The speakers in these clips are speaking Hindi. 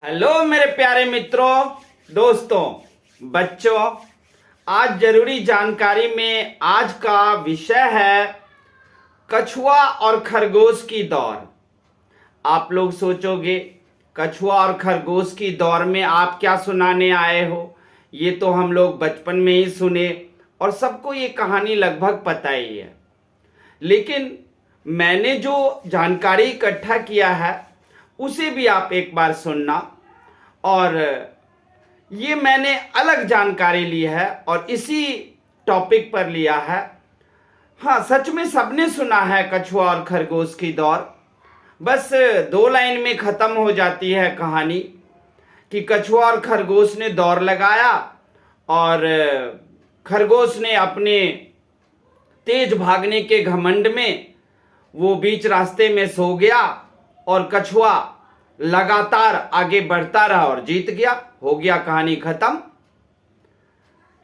हेलो मेरे प्यारे मित्रों, दोस्तों, बच्चों। आज जरूरी जानकारी में आज का विषय है कछुआ और खरगोश की दौड़। आप लोग सोचोगे कछुआ और खरगोश की दौड़ में आप क्या सुनाने आए हो। ये तो हम लोग बचपन में ही सुने और सबको ये कहानी लगभग पता ही है। लेकिन मैंने जो जानकारी इकट्ठा किया है उसे भी आप एक बार सुनना। और ये मैंने अलग जानकारी ली है और इसी टॉपिक पर लिया है। हाँ, सच में सबने सुना है कछुआ और खरगोश की दौड़। बस 2 लाइन में ख़त्म हो जाती है कहानी कि कछुआ और खरगोश ने दौड़ लगाया और खरगोश ने अपने तेज भागने के घमंड में वो बीच रास्ते में सो गया और कछुआ लगातार आगे बढ़ता रहा और जीत गया। हो गया कहानी खत्म।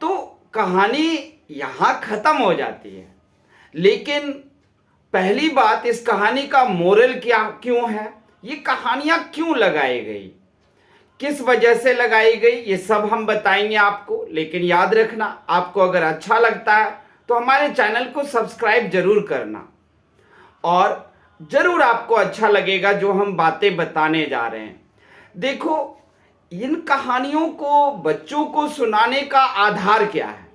तो कहानी यहां खत्म हो जाती है। लेकिन पहली बात, इस कहानी का मोरल क्या क्यों है, ये कहानियां क्यों लगाई गई, किस वजह से लगाई गई, ये सब हम बताएंगे आपको। लेकिन याद रखना, आपको अगर अच्छा लगता है तो हमारे चैनल को सब्सक्राइब जरूर करना और जरूर आपको अच्छा लगेगा जो हम बातें बताने जा रहे हैं। देखो, इन कहानियों को बच्चों को सुनाने का आधार क्या है।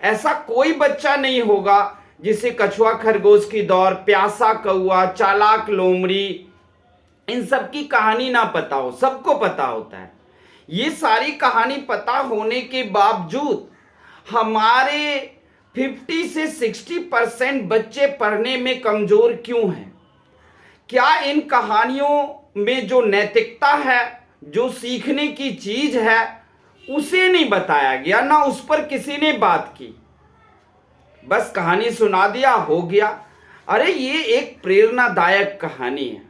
ऐसा कोई बच्चा नहीं होगा जिसे कछुआ खरगोश की दौड़, प्यासा कौआ, चालाक लोमड़ी, इन सब की कहानी ना पता हो। सबको पता होता है। ये सारी कहानी पता होने के बावजूद हमारे 50 से 60% बच्चे पढ़ने में कमजोर क्यों हैं? क्या इन कहानियों में जो नैतिकता है, जो सीखने की चीज है, उसे नहीं बताया गया, ना उस पर किसी ने बात की। बस कहानी सुना दिया, हो गया। अरे ये एक प्रेरणादायक कहानी है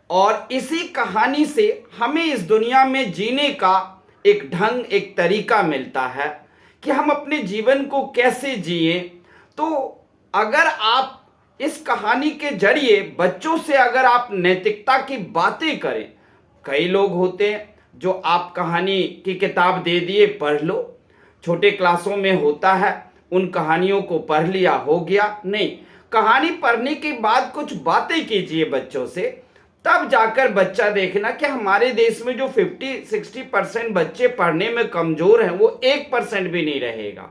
और इसी कहानी से हमें इस दुनिया में जीने का एक ढंग, एक तरीका मिलता है कि हम अपने जीवन को कैसे जिए। तो अगर आप इस कहानी के जरिए बच्चों से अगर आप नैतिकता की बातें करें, कई लोग होते हैं जो आप कहानी की किताब दे दिए, पढ़ लो, छोटे क्लासों में होता है, उन कहानियों को पढ़ लिया, हो गया। नहीं, कहानी पढ़ने के बाद कुछ बातें कीजिए बच्चों से, तब जाकर बच्चा देखना कि हमारे देश में जो 50-60% बच्चे पढ़ने में कमजोर हैं वो 1% भी नहीं रहेगा।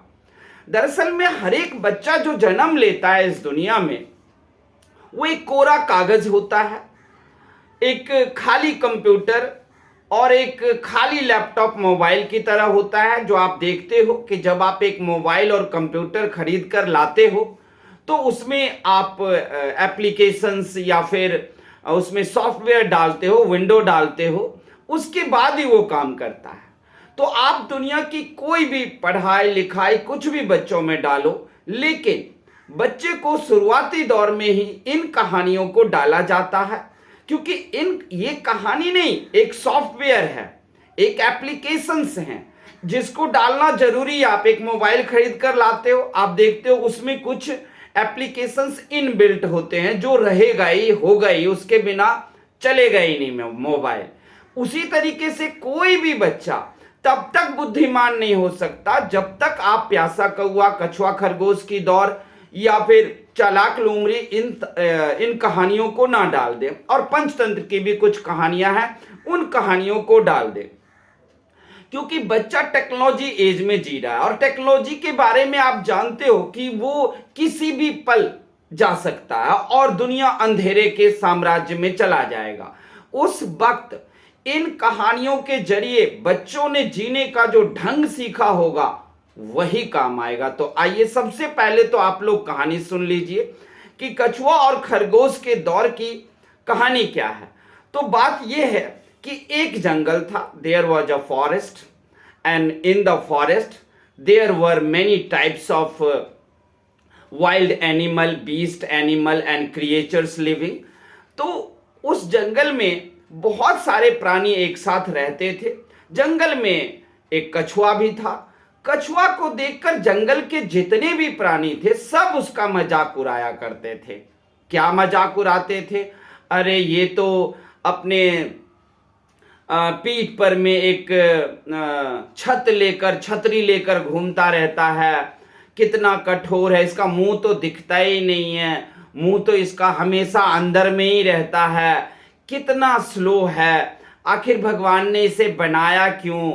दरअसल में हर एक बच्चा जो जन्म लेता है इस दुनिया में, वो एक कोरा कागज होता है, एक खाली कंप्यूटर और एक खाली लैपटॉप मोबाइल की तरह होता है। जो आप देखते हो कि जब आप एक मोबाइल और कंप्यूटर खरीद कर लाते हो तो उसमें आप एप्लीकेशंस या फिर उसमें सॉफ्टवेयर डालते हो, विंडो डालते हो, उसके बाद ही वो काम करता है। तो आप दुनिया की कोई भी पढ़ाई लिखाई कुछ भी बच्चों में डालो, लेकिन बच्चे को शुरुआती दौर में ही इन कहानियों को डाला जाता है, क्योंकि ये कहानी नहीं, एक सॉफ्टवेयर है, एक एप्लीकेशंस हैं जिसको डालना जरूरी है। आप एक मोबाइल खरीद कर लाते हो, आप देखते हो उसमें कुछ एप्लीकेशंस इनबिल्ट होते हैं जो रहेगा ही, होगा ही, उसके बिना चलेगा ही नहीं मोबाइल। उसी तरीके से कोई भी बच्चा तब तक बुद्धिमान नहीं हो सकता जब तक आप प्यासा कौआ, कछुआ खरगोश की दौड़ या फिर चालाक लोमड़ी इन कहानियों को ना डाल दे। और पंचतंत्र की भी कुछ कहानियां हैं, उन कहानियों को डाल दे, क्योंकि बच्चा टेक्नोलॉजी एज में जी रहा है और टेक्नोलॉजी के बारे में आप जानते हो कि वो किसी भी पल जा सकता है और दुनिया अंधेरे के साम्राज्य में चला जाएगा। उस वक्त इन कहानियों के जरिए बच्चों ने जीने का जो ढंग सीखा होगा वही काम आएगा। तो आइए सबसे पहले तो आप लोग कहानी सुन लीजिए कि कछुआ और खरगोश के दौर की कहानी क्या है। तो बात यह है कि एक जंगल था, there was a forest and in the forest there were many types of wild animal, beast animal and creatures living. तो उस जंगल में बहुत सारे प्राणी एक साथ रहते थे। जंगल में एक कछुआ भी था। कछुआ को देखकर जंगल के जितने भी प्राणी थे सब उसका मजाक उड़ाया करते थे। क्या मजाक उड़ाते थे? अरे ये तो अपने पीठ पर में एक छतरी लेकर घूमता रहता है। कितना कठोर है, इसका मुंह तो दिखता ही नहीं है, मुंह तो इसका हमेशा अंदर में ही रहता है। कितना स्लो है, आखिर भगवान ने इसे बनाया क्यों,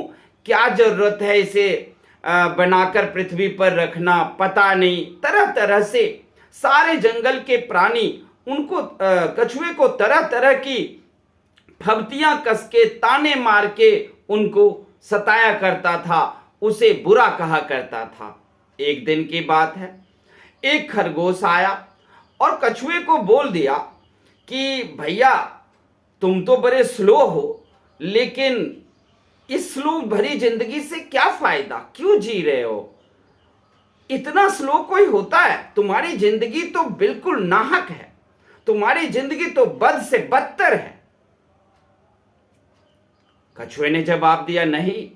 क्या जरूरत है इसे बनाकर पृथ्वी पर रखना, पता नहीं। तरह तरह से सारे जंगल के प्राणी उनको कछुए को तरह तरह की फब्तियां कस के ताने मार के उनको सताया करता था, उसे बुरा कहा करता था। एक दिन की बात है, एक खरगोश आया और कछुए को बोल दिया कि भैया तुम तो बड़े स्लो हो, लेकिन इस स्लो भरी जिंदगी से क्या फायदा, क्यों जी रहे हो, इतना स्लो कोई होता है, तुम्हारी जिंदगी तो बिल्कुल नाहक है, तुम्हारी जिंदगी तो बद से बदतर है। कछुए ने जवाब दिया, नहीं,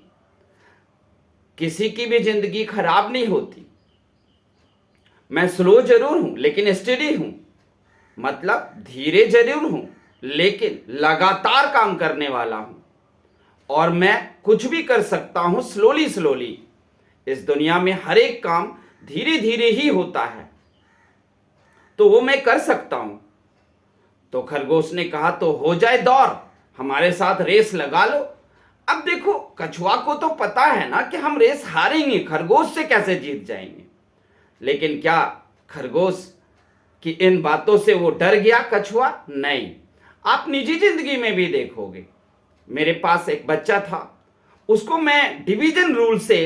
किसी की भी जिंदगी खराब नहीं होती, मैं स्लो जरूर हूं लेकिन स्टेडी हूं, मतलब धीरे जरूर हूं लेकिन लगातार काम करने वाला हूं, और मैं कुछ भी कर सकता हूं स्लोली स्लोली। इस दुनिया में हर एक काम धीरे धीरे ही होता है, तो वो मैं कर सकता हूं। तो खरगोश ने कहा, तो हो जाए दौड़, हमारे साथ रेस लगा लो। अब देखो, कछुआ को तो पता है ना कि हम रेस हारेंगे, खरगोश से कैसे जीत जाएंगे। लेकिन क्या खरगोश की इन बातों से वो डर गया कछुआ? नहीं। आप निजी जिंदगी में भी देखोगे, मेरे पास एक बच्चा था, उसको मैं डिवीजन रूल से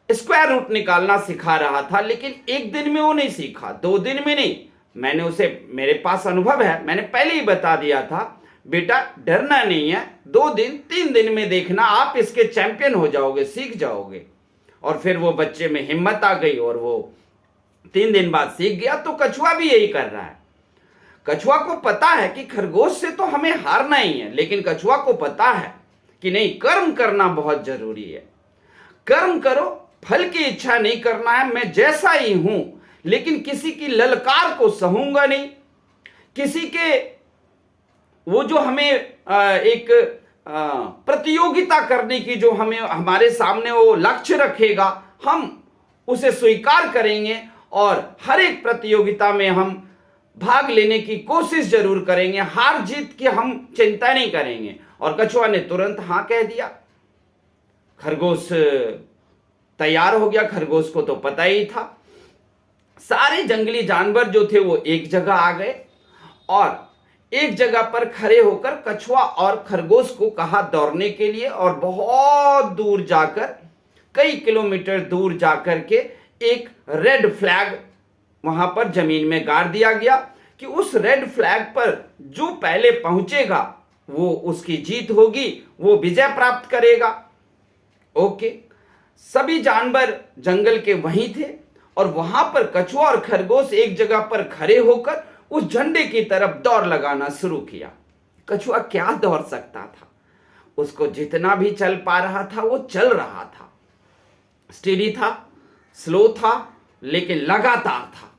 स्क्वायर रूट निकालना सिखा रहा था, लेकिन एक दिन में वो नहीं सीखा, 2 दिन में नहीं। मैंने उसे, मेरे पास अनुभव है, मैंने पहले ही बता दिया था, बेटा डरना नहीं है, 2 दिन 3 दिन में देखना आप इसके चैंपियन हो जाओगे, सीख जाओगे। और फिर वो बच्चे में हिम्मत आ गई और वो 3 दिन बाद सीख गया। तो कछुआ भी यही कर रहा है। कछुआ को पता है कि खरगोश से तो हमें हारना ही है, लेकिन कछुआ को पता है कि नहीं, कर्म करना बहुत जरूरी है। कर्म करो, फल की इच्छा नहीं करना है, मैं जैसा ही हूं, लेकिन किसी की ललकार को सहूंगा नहीं, किसी के वो जो हमें एक प्रतियोगिता करने की जो हमें हमारे सामने वो लक्ष्य रखेगा, हम उसे स्वीकार करेंगे और हर एक प्रतियोगिता में हम भाग लेने की कोशिश जरूर करेंगे, हार जीत की हम चिंता नहीं करेंगे। और कछुआ ने तुरंत हां कह दिया। खरगोश तैयार हो गया, खरगोश को तो पता ही था। सारे जंगली जानवर जो थे वो एक जगह आ गए और एक जगह पर खड़े होकर कछुआ और खरगोश को कहा दौड़ने के लिए, और बहुत दूर जाकर, कई किलोमीटर दूर जाकर के एक रेड फ्लैग वहां पर जमीन में गाड़ दिया गया कि उस रेड फ्लैग पर जो पहले पहुंचेगा वो उसकी जीत होगी, वो विजय प्राप्त करेगा। ओके, सभी जानवर जंगल के वहीं थे और वहां पर कछुआ और खरगोश एक जगह पर खड़े होकर उस झंडे की तरफ दौड़ लगाना शुरू किया। कछुआ क्या दौड़ सकता था, उसको जितना भी चल पा रहा था वो चल रहा था, स्टेडी था, स्लो था, लेकिन लगातार था।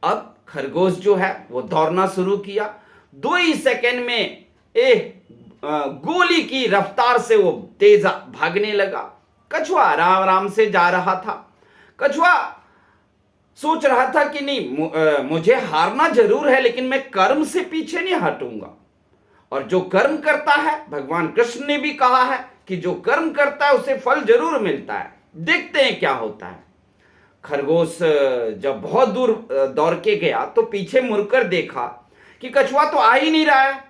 अब खरगोश जो है वो दौड़ना शुरू किया। 2 ही सेकंड में गोली की रफ्तार से वो तेज भागने लगा। कछुआ आराम आराम से जा रहा था। कछुआ सोच रहा था कि नहीं, मुझे हारना जरूर है, लेकिन मैं कर्म से पीछे नहीं हटूंगा, और जो कर्म करता है, भगवान कृष्ण ने भी कहा है कि जो कर्म करता है उसे फल जरूर मिलता है, देखते हैं क्या होता है। खरगोश जब बहुत दूर दौड़ के गया तो पीछे मुड़कर देखा कि कछुआ तो आ ही नहीं रहा है।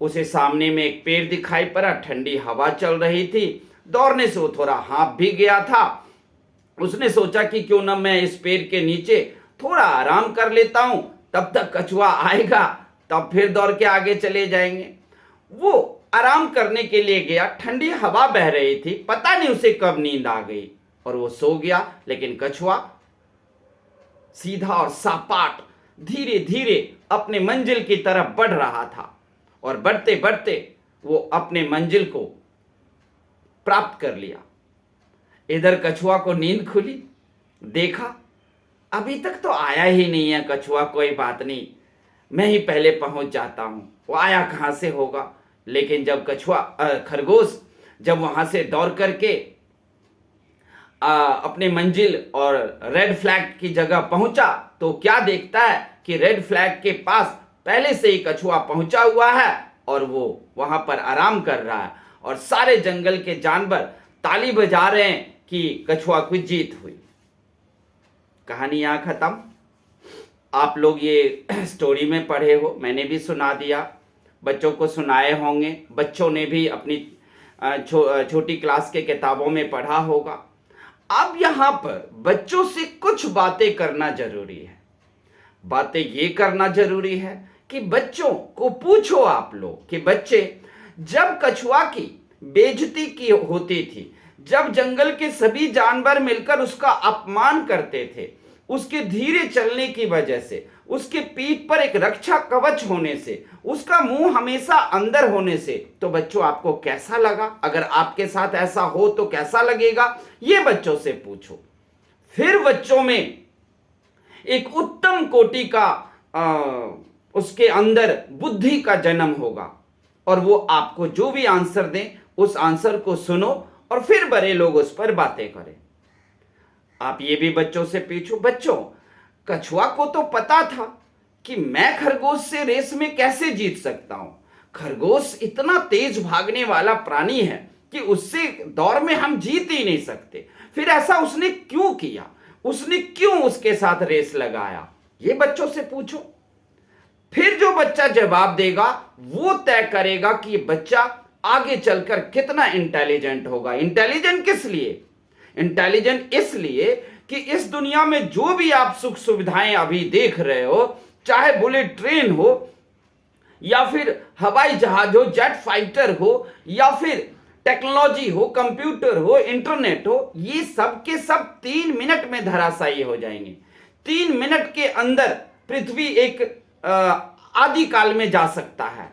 उसे सामने में एक पेड़ दिखाई पड़ा, ठंडी हवा चल रही थी, दौड़ने से वो थोड़ा हाँफ भी गया था। उसने सोचा कि क्यों ना मैं इस पेड़ के नीचे थोड़ा आराम कर लेता हूं, तब तक कछुआ आएगा, तब फिर दौड़ के आगे चले जाएंगे। वो आराम करने के लिए गया, ठंडी हवा बह रही थी, पता नहीं उसे कब नींद आ गई और वो सो गया। लेकिन कछुआ सीधा और सपाट धीरे धीरे अपने मंजिल की तरफ बढ़ रहा था, और बढ़ते बढ़ते वो अपने मंजिल को प्राप्त कर लिया। इधर कछुआ को नींद खुली, देखा अभी तक तो आया ही नहीं है कछुआ, कोई बात नहीं, मैं ही पहले पहुंच जाता हूं, वो आया कहां से होगा, लेकिन जब खरगोश जब वहां से दौड़ करके अपने मंजिल और रेड फ्लैग की जगह पहुंचा तो क्या देखता है कि रेड फ्लैग के पास पहले से ही कछुआ पहुंचा हुआ है और वो वहां पर आराम कर रहा है और सारे जंगल के जानवर ताली बजा रहे हैं कि कछुआ की जीत हुई। कहानी यहां खत्म। आप लोग ये स्टोरी में पढ़े हो, मैंने भी सुना दिया, बच्चों को सुनाए होंगे, बच्चों ने भी अपनी छोटी क्लास के किताबों में पढ़ा होगा। अब यहां पर बच्चों से कुछ बातें करना जरूरी है। बातें ये करना जरूरी है कि बच्चों को पूछो आप लोग कि बच्चे, जब कछुआ की बेइज्जती की होती थी, जब जंगल के सभी जानवर मिलकर उसका अपमान करते थे, उसके धीरे चलने की वजह से, उसके पीठ पर एक रक्षा कवच होने से, उसका मुंह हमेशा अंदर होने से, तो बच्चों आपको कैसा लगा? अगर आपके साथ ऐसा हो तो कैसा लगेगा? ये बच्चों से पूछो। फिर बच्चों में एक उत्तम कोटि का उसके अंदर बुद्धि का जन्म होगा और वो आपको जो भी आंसर दें उस आंसर को सुनो और फिर बड़े लोग उस पर बातें करें। आप ये भी बच्चों से पूछो, बच्चों कछुआ को तो पता था कि मैं खरगोश से रेस में कैसे जीत सकता हूं। खरगोश इतना तेज भागने वाला प्राणी है कि उससे दौड़ में हम जीत ही नहीं सकते। फिर ऐसा उसने क्यों किया? उसने क्यों उसके साथ रेस लगाया? ये बच्चों से पूछो। फिर जो बच्चा जवाब देगा वो तय करेगा कि ये बच्चा आगे चलकर कितना इंटेलिजेंट होगा। इंटेलिजेंट किस लिए? इंटेलिजेंट इसलिए कि इस दुनिया में जो भी आप सुख सुविधाएं अभी देख रहे हो, चाहे बुलेट ट्रेन हो या फिर हवाई जहाज हो, जेट फाइटर हो या फिर टेक्नोलॉजी हो, कंप्यूटर हो, इंटरनेट हो, ये सब के सब 3 मिनट में धराशायी हो जाएंगे। 3 मिनट के अंदर पृथ्वी एक आदि काल में जा सकता है।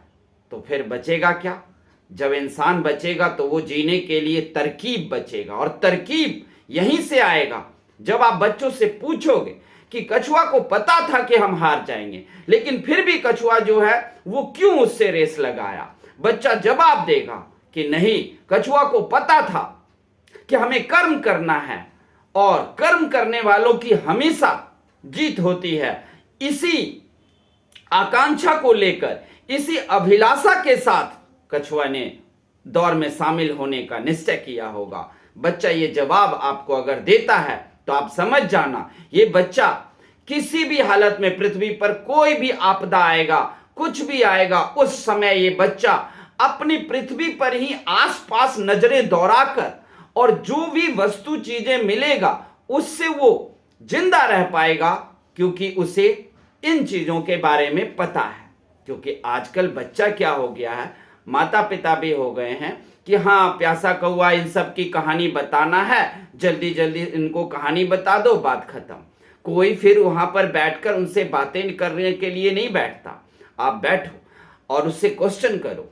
तो फिर बचेगा क्या? जब इंसान बचेगा तो वो जीने के लिए तरकीब बचेगा और तरकीब यहीं से आएगा जब आप बच्चों से पूछोगे कि कछुआ को पता था कि हम हार जाएंगे, लेकिन फिर भी कछुआ जो है वो क्यों उससे रेस लगाया। बच्चा जवाब देगा कि नहीं, कछुआ को पता था कि हमें कर्म करना है और कर्म करने वालों की हमेशा जीत होती है। इसी आकांक्षा को लेकर, इसी अभिलाषा के साथ कछुआ ने दौड़ में शामिल होने का निश्चय किया होगा। बच्चा ये जवाब आपको अगर देता है तो आप समझ जाना ये बच्चा किसी भी हालत में, पृथ्वी पर कोई भी आपदा आएगा, कुछ भी आएगा, उस समय ये बच्चा अपनी पृथ्वी पर ही आसपास नजरें दौड़ाकर और जो भी वस्तु चीजें मिलेगा उससे वो जिंदा रह पाएगा, क्योंकि उसे इन चीजों के बारे में पता है। क्योंकि आजकल बच्चा क्या हो गया है, माता पिता भी हो गए हैं कि हाँ प्यासा कौआ इन सब की कहानी बताना है, जल्दी जल्दी इनको कहानी बता दो, बात खत्म। कोई फिर वहां पर बैठकर उनसे बातें करने के लिए नहीं बैठता। आप बैठो और उससे क्वेश्चन करो,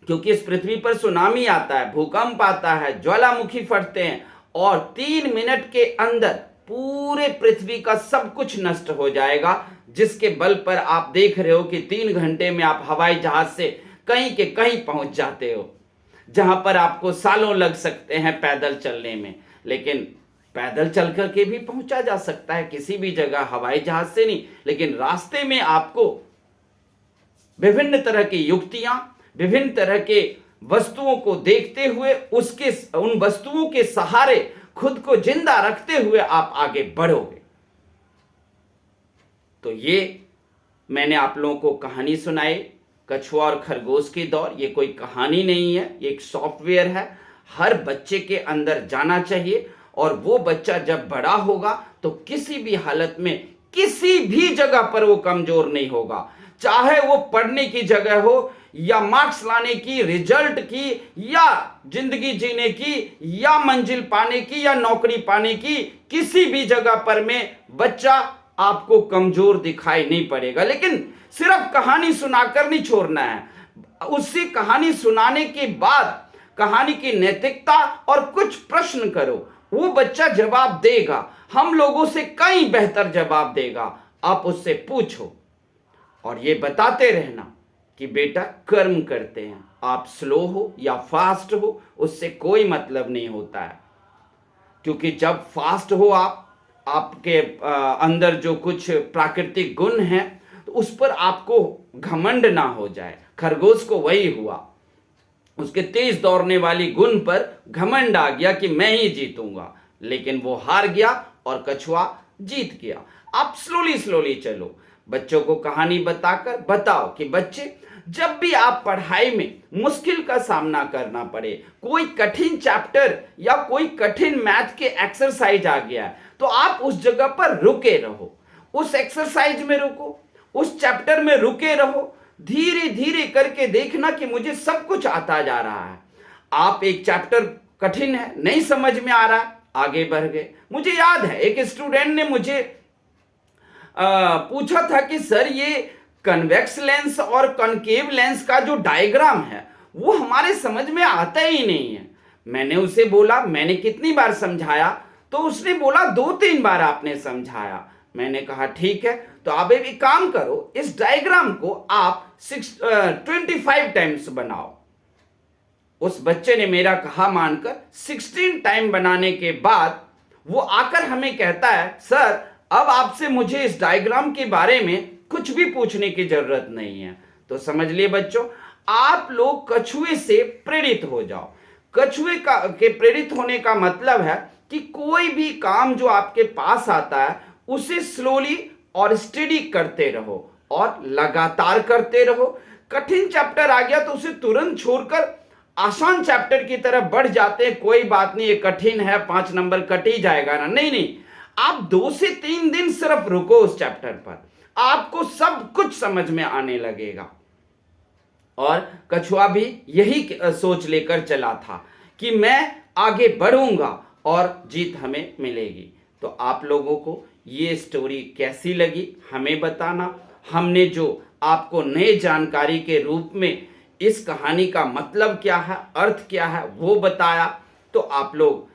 क्योंकि इस पृथ्वी पर सुनामी आता है, भूकंप आता है, ज्वालामुखी फटते हैं और 3 मिनट के अंदर पूरे पृथ्वी का सब कुछ नष्ट हो जाएगा, जिसके बल पर आप देख रहे हो कि 3 घंटे में आप हवाई जहाज से कहीं के कहीं पहुंच जाते हो, जहां पर आपको सालों लग सकते हैं पैदल चलने में। लेकिन पैदल चल करके भी पहुंचा जा सकता है किसी भी जगह, हवाई जहाज से नहीं। लेकिन रास्ते में आपको विभिन्न तरह की युक्तियां, विभिन्न तरह के वस्तुओं को देखते हुए उन वस्तुओं के सहारे खुद को जिंदा रखते हुए आप आगे बढ़ोगे। तो ये मैंने आप लोगों को कहानी सुनाई, कछुआ और खरगोश की दौड़। ये कोई कहानी नहीं है, ये एक सॉफ्टवेयर है, हर बच्चे के अंदर जाना चाहिए। और वो बच्चा जब बड़ा होगा तो किसी भी हालत में, किसी भी जगह पर वो कमजोर नहीं होगा, चाहे वो पढ़ने की जगह हो या मार्क्स लाने की, रिजल्ट की, या जिंदगी जीने की, या मंजिल पाने की, या नौकरी पाने की। किसी भी जगह पर में बच्चा आपको कमजोर दिखाई नहीं पड़ेगा। लेकिन सिर्फ कहानी सुनाकर नहीं छोड़ना है, उससे कहानी सुनाने के बाद कहानी की नैतिकता और कुछ प्रश्न करो, वो बच्चा जवाब देगा, हम लोगों से कई बेहतर जवाब देगा। आप उससे पूछो और ये बताते रहना कि बेटा कर्म करते हैं, आप स्लो हो या फास्ट हो उससे कोई मतलब नहीं होता है, क्योंकि जब फास्ट हो आप, आपके अंदर जो कुछ प्राकृतिक गुण हैं तो उस पर आपको घमंड ना हो जाए। खरगोश को वही हुआ, उसके तेज दौड़ने वाली गुण पर घमंड आ गया कि मैं ही जीतूंगा, लेकिन वो हार गया और कछुआ जीत गया। आप स्लोली स्लोली चलो, बच्चों को कहानी बताकर बताओ कि बच्चे, जब भी आप पढ़ाई में मुश्किल का सामना करना पड़े, कोई कठिन चैप्टर या कोई कठिन मैथ के एक्सरसाइज आ गया है, तो आप उस जगह पर रुके रहो, उस एक्सरसाइज में रुको, उस चैप्टर में रुके रहो, धीरे धीरे करके देखना कि मुझे सब कुछ आता जा रहा है। आप एक चैप्टर कठिन है, नहीं समझ में आ रहा है, आगे बढ़ गए। मुझे याद है एक स्टूडेंट ने मुझे पूछा था कि सर ये कन्वेक्स लेंस और कॉनकेव लेंस का जो डायग्राम है वो हमारे समझ में आता ही नहीं है। मैंने उसे बोला, मैंने कितनी बार समझाया? तो उसने बोला 2-3 बार आपने समझाया। मैंने कहा ठीक है, तो आप एक काम करो, इस डायग्राम को आप 25 टाइम्स बनाओ। उस बच्चे ने मेरा कहा मानकर 16 टाइम बनाने के बाद वो आकर हमें कहता है, सर अब आपसे मुझे इस डायग्राम के बारे में कुछ भी पूछने की जरूरत नहीं है। तो समझ लिए बच्चों, आप लोग कछुए से प्रेरित हो जाओ। कछुए के प्रेरित होने का मतलब है कि कोई भी काम जो आपके पास आता है उसे स्लोली और स्टडी करते रहो और लगातार करते रहो। कठिन चैप्टर आ गया तो उसे तुरंत छोड़कर आसान चैप्टर की तरफ बढ़ जाते हैं, कोई बात नहीं, ये कठिन है, 5 नंबर कट ही जाएगा ना। नहीं नहीं, आप 2 से 3 दिन सिर्फ रुको उस चैप्टर पर, आपको सब कुछ समझ में आने लगेगा। और कछुआ भी यही सोच लेकर चला था कि मैं आगे बढ़ूंगा और जीत हमें मिलेगी। तो आप लोगों को ये स्टोरी कैसी लगी हमें बताना। हमने जो आपको नए जानकारी के रूप में इस कहानी का मतलब क्या है, अर्थ क्या है वो बताया, तो आप लोग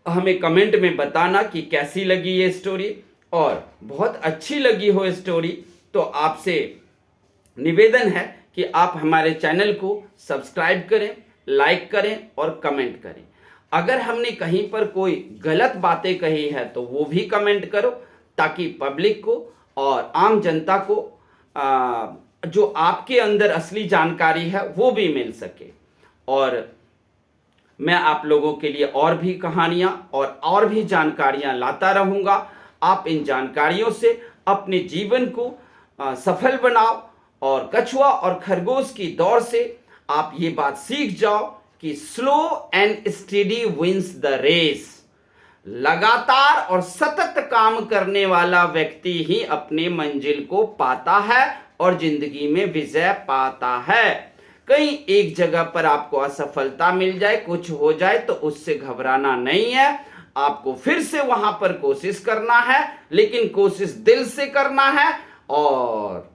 हमें कमेंट में बताना कि कैसी लगी ये स्टोरी। और बहुत अच्छी लगी हो स्टोरी तो आपसे निवेदन है कि आप हमारे चैनल को सब्सक्राइब करें, लाइक करें और कमेंट करें। अगर हमने कहीं पर कोई गलत बातें कही है तो वो भी कमेंट करो, ताकि पब्लिक को और आम जनता को जो आपके अंदर असली जानकारी है वो भी मिल सके। और मैं आप लोगों के लिए और भी कहानियां और भी जानकारियां लाता रहूंगा। आप इन जानकारियों से अपने जीवन को सफल बनाओ और कछुआ और खरगोश की दौड़ से आप ये बात सीख जाओ कि slow and steady wins the race. लगातार और सतत काम करने वाला व्यक्ति ही अपने मंजिल को पाता है और जिंदगी में विजय पाता है। कहीं एक जगह पर आपको असफलता मिल जाए, कुछ हो जाए, तो उससे घबराना नहीं है, आपको फिर से वहां पर कोशिश करना है, लेकिन कोशिश दिल से करना है और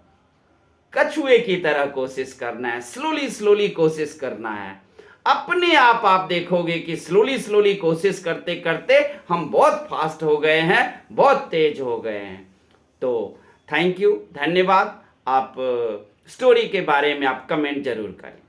कछुए की तरह कोशिश करना है, स्लोली स्लोली कोशिश करना है। अपने आप देखोगे कि स्लोली स्लोली कोशिश करते करते हम बहुत फास्ट हो गए हैं, बहुत तेज हो गए हैं। तो थैंक यू, धन्यवाद। आप स्टोरी के बारे में आप कमेंट जरूर करें।